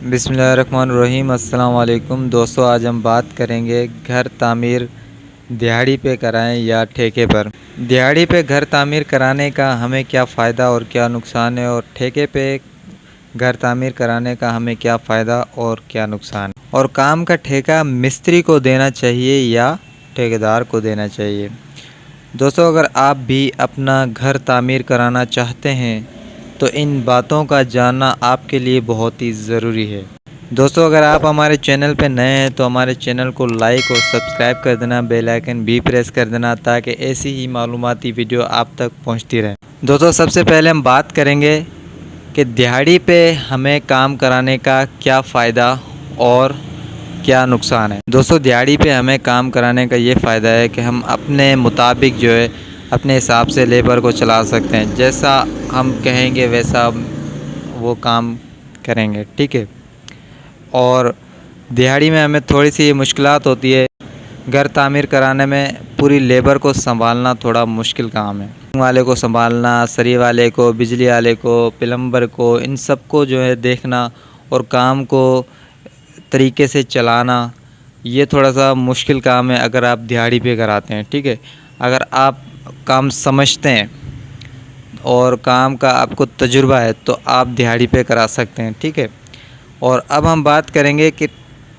बिस्मिल्लाहिर्रहमानिर्रहीम। अस्सलाम वालेकुम दोस्तों, आज हम बात करेंगे घर तामीर दिहाड़ी पे कराएं या ठेके पर। दिहाड़ी पे घर तामीर कराने का हमें क्या फ़ायदा और क्या नुकसान है, और ठेके पे घर तामीर कराने का हमें क्या फ़ायदा और क्या नुकसान है, और काम का ठेका मिस्त्री को देना चाहिए या ठेकेदार को देना चाहिए। दोस्तों, अगर आप भी अपना घर तामीर कराना चाहते हैं तो इन बातों का जानना आपके लिए बहुत ही ज़रूरी है। दोस्तों, अगर आप हमारे चैनल पर नए हैं तो हमारे चैनल को लाइक और सब्सक्राइब कर देना, बेल आइकन भी प्रेस कर देना ताकि ऐसी ही मालूमाती वीडियो आप तक पहुंचती रहे। दोस्तों, सबसे पहले हम बात करेंगे कि दिहाड़ी पे हमें काम कराने का क्या फ़ायदा और क्या नुकसान है। दोस्तों, दिहाड़ी पे हमें काम कराने का ये फ़ायदा है कि हम अपने मुताबिक जो है अपने हिसाब से लेबर को चला सकते हैं, जैसा हम कहेंगे वैसा वो काम करेंगे, ठीक है। और दिहाड़ी में हमें थोड़ी सी मुश्किलात होती है। घर तामीर कराने में पूरी लेबर को संभालना थोड़ा मुश्किल काम है। वाले को संभालना, सरी वाले को, बिजली वाले को, प्लम्बर को, इन सब को जो है देखना और काम को तरीके से चलाना, ये थोड़ा सा मुश्किल काम है अगर आप दिहाड़ी पे कराते हैं, ठीक है। अगर आप काम समझते हैं और काम का आपको तजुर्बा है तो आप दिहाड़ी पे करा सकते हैं, ठीक है। और अब हम बात करेंगे कि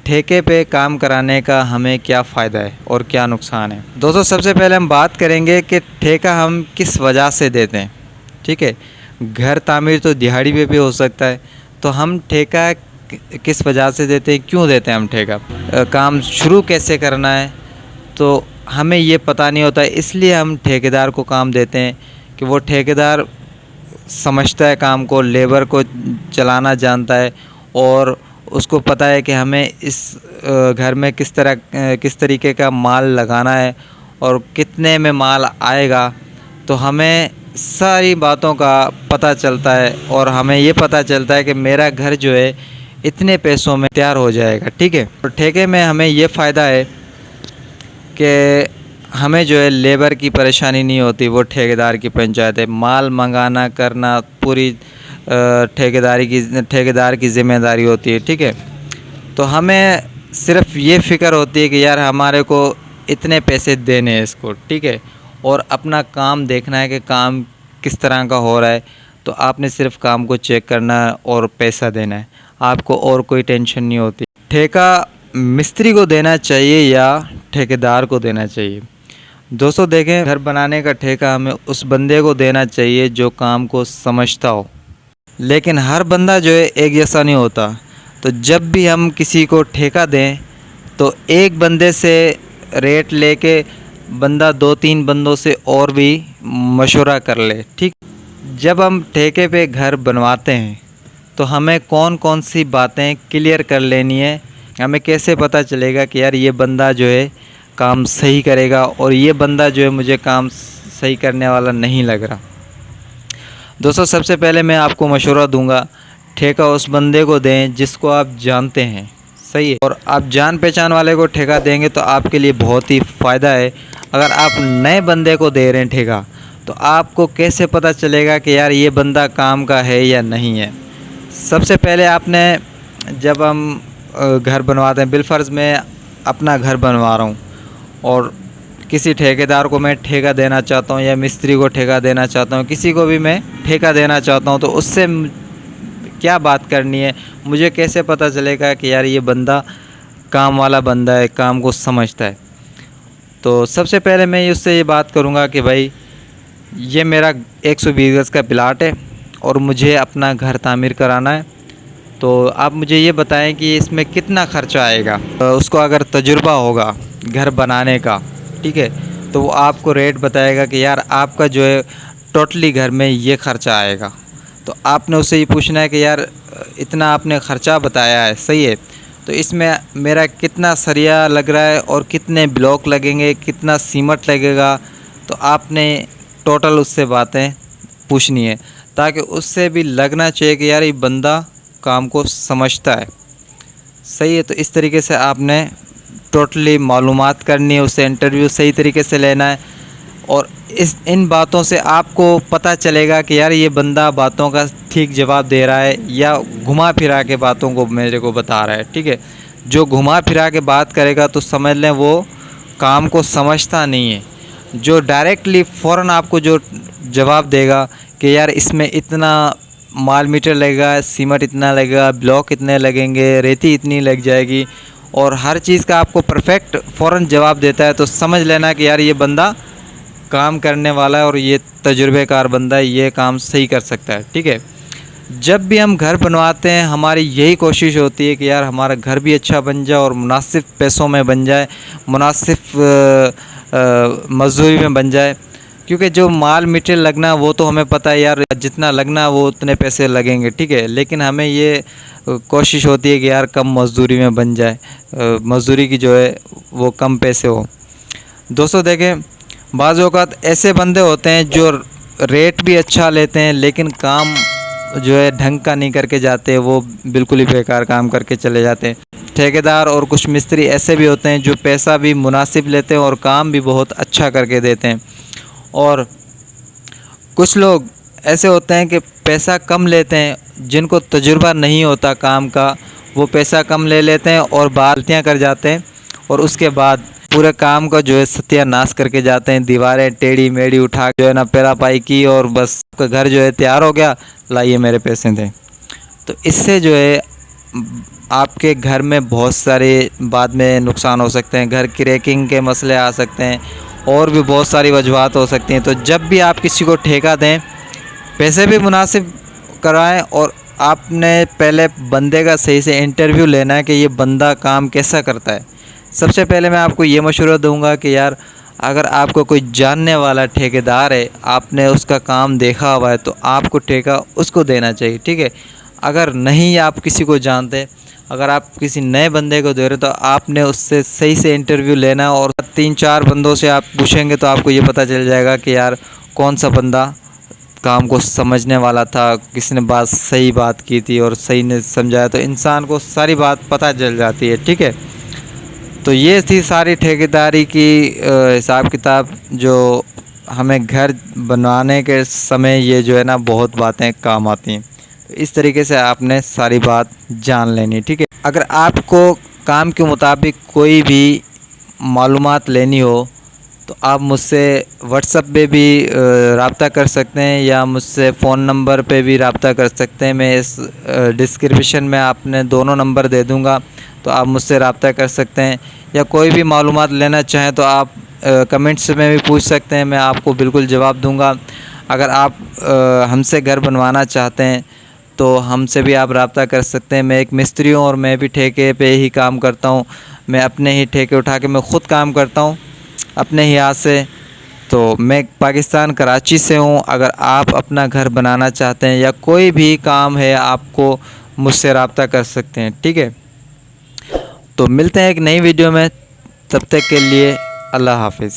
ठेके पे काम कराने का हमें क्या फ़ायदा है और क्या नुकसान है। दोस्तों, सबसे पहले हम बात करेंगे कि ठेका हम किस वजह से देते हैं, ठीक है। घर तामीर तो दिहाड़ी पे भी हो सकता है, तो हम ठेका किस वजह से देते हैं, क्यों देते हैं हम ठेका, काम शुरू कैसे करना है तो हमें ये पता नहीं होता है। इसलिए हम ठेकेदार को काम देते हैं कि वो ठेकेदार समझता है काम को, लेबर को चलाना जानता है और उसको पता है कि हमें इस घर में किस तरीके का माल लगाना है और कितने में माल आएगा। तो हमें सारी बातों का पता चलता है और हमें ये पता चलता है कि मेरा घर जो है इतने पैसों में तैयार हो जाएगा, ठीक है। और ठेके में हमें ये फ़ायदा है कि हमें जो है लेबर की परेशानी नहीं होती, वो ठेकेदार की पंचायत है। माल मंगाना करना पूरी ठेकेदार की ज़िम्मेदारी होती है, ठीक है। तो हमें सिर्फ ये फ़िक्र होती है कि यार हमारे को इतने पैसे देने हैं इसको, ठीक है, और अपना काम देखना है कि काम किस तरह का हो रहा है। तो आपने सिर्फ काम को चेक करना है और पैसा देना है, आपको और कोई टेंशन नहीं होती। ठेका मिस्त्री को देना चाहिए या ठेकेदार को देना चाहिए। दोस्तों, देखें, घर बनाने का ठेका हमें उस बंदे को देना चाहिए जो काम को समझता हो, लेकिन हर बंदा जो है एक जैसा नहीं होता। तो जब भी हम किसी को ठेका दें तो एक बंदे से रेट लेके बंदा 2-3 बंदों से और भी मशवरा कर ले, ठीक। जब हम ठेके पे घर बनवाते हैं तो हमें कौन कौन सी बातें क्लियर कर लेनी है। हमें कैसे पता चलेगा कि यार ये बंदा जो है काम सही करेगा और ये बंदा जो है मुझे काम सही करने वाला नहीं लग रहा। दोस्तों, सबसे पहले मैं आपको मशवरा दूंगा, ठेका उस बंदे को दें जिसको आप जानते हैं, सही है। और आप जान पहचान वाले को ठेका देंगे तो आपके लिए बहुत ही फ़ायदा है। अगर आप नए बंदे को दे रहे हैं ठेका तो आपको कैसे पता चलेगा कि यार ये बंदा काम का है या नहीं है। सबसे पहले आपने, जब हम घर बनवाते हैं, बिलफ़र्ज़ मैं अपना घर बनवा रहा हूँ और किसी ठेकेदार को मैं ठेका देना चाहता हूँ या मिस्त्री को ठेका देना चाहता हूँ, किसी को भी मैं ठेका देना चाहता हूँ, तो उससे क्या बात करनी है, मुझे कैसे पता चलेगा कि यार ये बंदा काम वाला बंदा है, काम को समझता है। तो सबसे पहले मैं उससे ये बात करूँगा कि भाई ये मेरा 120 गज़ का प्लाट है और मुझे अपना घर तामीर कराना है, तो आप मुझे ये बताएं कि इसमें कितना ख़र्चा आएगा। उसको अगर तजुर्बा होगा घर बनाने का, ठीक है, तो वो आपको रेट बताएगा कि यार आपका जो है टोटली घर में ये ख़र्चा आएगा। तो आपने उससे ये पूछना है कि यार इतना आपने ख़र्चा बताया है, सही है, तो इसमें मेरा कितना सरिया लग रहा है और कितने ब्लॉक लगेंगे, कितना सीमेंट लगेगा। तो आपने टोटल उससे बातें पूछनी है ताकि उससे भी लगना चाहिए कि यार ये बंदा काम को समझता है, सही है। तो इस तरीके से आपने टोटली मालूमात करनी है, उससे इंटरव्यू सही तरीके से लेना है और इन बातों से आपको पता चलेगा कि यार ये बंदा बातों का ठीक जवाब दे रहा है या घुमा फिरा के बातों को मेरे को बता रहा है, ठीक है। जो घुमा फिरा के बात करेगा तो समझ लें वो काम को समझता नहीं है। जो डायरेक्टली फ़ौरन आपको जो जवाब देगा कि यार इसमें इतना माल मीटर लगेगा, सीमेंट इतना लगेगा, ब्लॉक इतने लगेंगे, रेती इतनी लग जाएगी, और हर चीज़ का आपको परफेक्ट फ़ौरन जवाब देता है, तो समझ लेना कि यार ये बंदा काम करने वाला है और ये तजुर्बेकार बंदा है, ये काम सही कर सकता है, ठीक है। जब भी हम घर बनवाते हैं हमारी यही कोशिश होती है कि यार हमारा घर भी अच्छा बन जाए और मुनासिब पैसों में बन जाए, मुनासिब मजदूरी में बन जाए, क्योंकि जो माल मटेरियल लगना वो तो हमें पता है यार, जितना लगना वो उतने पैसे लगेंगे, ठीक है। लेकिन हमें ये कोशिश होती है कि यार कम मजदूरी में बन जाए, मजदूरी की जो है वो कम पैसे हो। दोस्तों देखें, बाज़ औक़ात ऐसे बंदे होते हैं जो रेट भी अच्छा लेते हैं लेकिन काम जो है ढंग का नहीं करके जाते, वो बिल्कुल ही बेकार काम करके चले जाते हैं। ठेकेदार और कुछ मिस्त्री ऐसे भी होते हैं जो पैसा भी मुनासिब लेते हैं और काम भी बहुत अच्छा करके देते हैं, और कुछ लोग ऐसे होते हैं कि पैसा कम लेते हैं, जिनको तजुर्बा नहीं होता काम का, वो पैसा कम ले लेते हैं और गलतियाँ कर जाते हैं, और उसके बाद पूरे काम का जो है सत्यानाश करके जाते हैं। दीवारें टेढ़ी मेढ़ी उठा जो है ना पेरापाई की, और बस आपका घर जो है तैयार हो गया, लाइए मेरे पैसे दें। तो इससे जो है आपके घर में बहुत सारे बाद में नुकसान हो सकते हैं, घर क्रैकिंग के मसले आ सकते हैं, और भी बहुत सारी वजूहत हो सकती हैं। तो जब भी आप किसी को ठेका दें, पैसे भी मुनासिब कराएं, और आपने पहले बंदे का सही से इंटरव्यू लेना है कि ये बंदा काम कैसा करता है। सबसे पहले मैं आपको ये मशवरा दूंगा कि यार अगर आपको कोई जानने वाला ठेकेदार है, आपने उसका काम देखा हुआ है, तो आपको ठेका उसको देना चाहिए, ठीक है। अगर नहीं आप किसी को जानते, अगर आप किसी नए बंदे को दे रहे हो, तो आपने उससे सही से इंटरव्यू लेना, और 3-4 बंदों से आप पूछेंगे तो आपको ये पता चल जाएगा कि यार कौन सा बंदा काम को समझने वाला था, किसने बात सही बात की थी और सही ने समझाया। तो इंसान को सारी बात पता चल जाती है, ठीक है। तो ये थी सारी ठेकेदारी की हिसाब किताब, जो हमें घर बनवाने के समय ये जो है ना बहुत बातें काम आती हैं। तो इस तरीके से आपने सारी बात जान लेनी, ठीक है। अगर आपको काम के मुताबिक कोई भी मालूमात लेनी हो तो आप मुझसे व्हाट्सएप पे भी रब्ता कर सकते हैं, या मुझसे फ़ोन नंबर पे भी रब्ता कर सकते हैं। मैं इस डिस्क्रिप्शन में आपने दोनों नंबर दे दूँगा, तो आप मुझसे रब्ता कर सकते हैं। या कोई भी मालूमात लेना चाहें तो आप कमेंट्स में भी पूछ सकते हैं, मैं आपको बिल्कुल जवाब दूँगा। अगर आप हमसे घर बनवाना चाहते हैं तो हमसे भी आप रब्ता कर सकते हैं। मैं एक मिस्त्री हूँ और मैं भी ठेके पे ही काम करता हूँ। मैं अपने ही ठेके उठा के मैं ख़ुद काम करता हूँ अपने ही हाथ से। तो मैं पाकिस्तान कराची से हूँ। अगर आप अपना घर बनाना चाहते हैं या कोई भी काम है, आपको मुझसे रब्ता कर सकते हैं, ठीक है। तो मिलते हैं एक नई वीडियो में, तब तक के लिए अल्लाह हाफ़िज़।